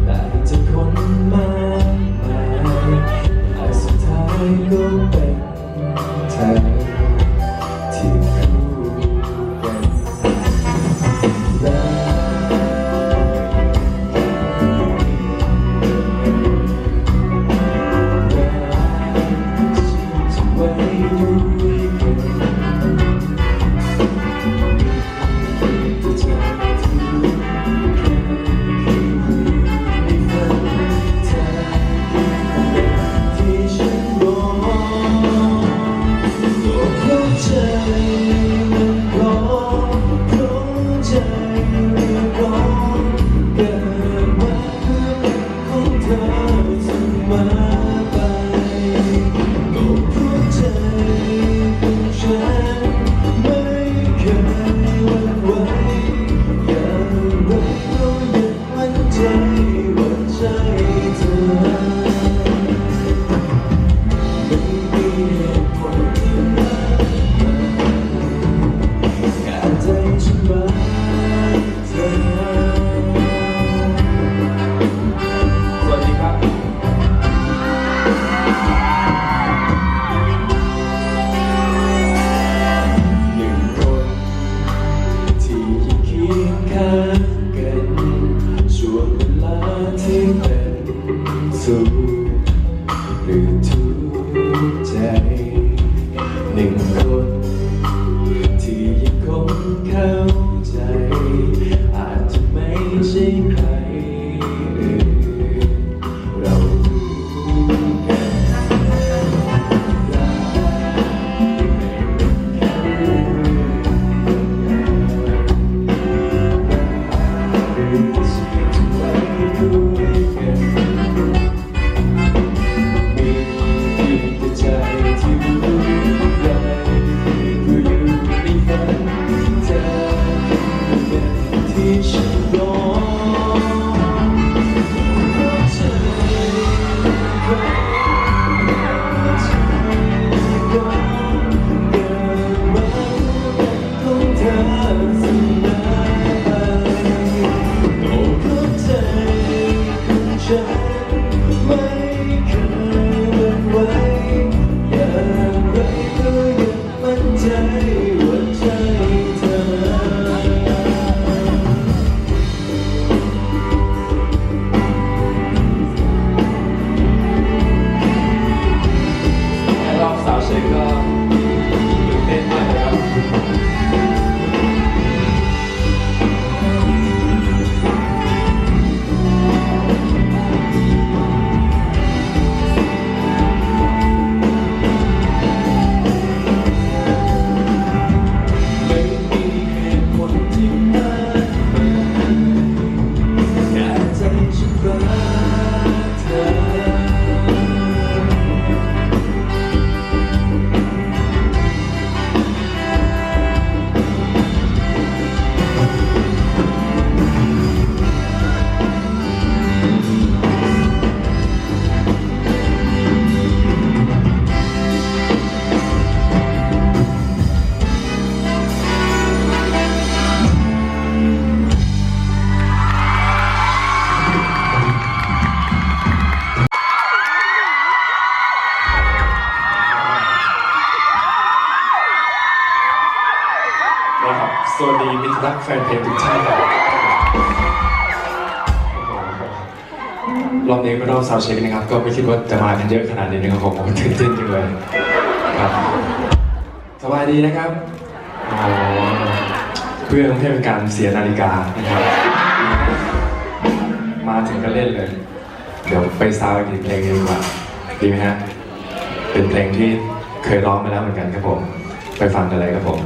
แต่จะคนมากมายแต่สุดท้ายก็เป็นเธอที่คู่กันหรือทุกใจหนึ่งคนที่ยังคงเข้าใจอาจจะไม่ใช่ใครอื่นเรารู้กันสวัสดีมิตรรักแฟนเพลงทุกท่านครับรอบนี้ไม่ต้องซาวด์เช็คนะครับก็ไม่คิดว่าจะมากันเยอะขนาดนี้นะครับผมตื่นเต้นจังเลยครับสบายดีนะครับเพื่อไม่ให้เป็นการเสียนาฬิกานะครับมาถึงก็เล่นเลยเดี๋ยวไปซาวด์อีกเพลงนึงดีกว่าดีไหมฮะเป็นเพลงที่เคยร้องมาแล้วเหมือนกันครับผมไปฟังกันเลยครับผม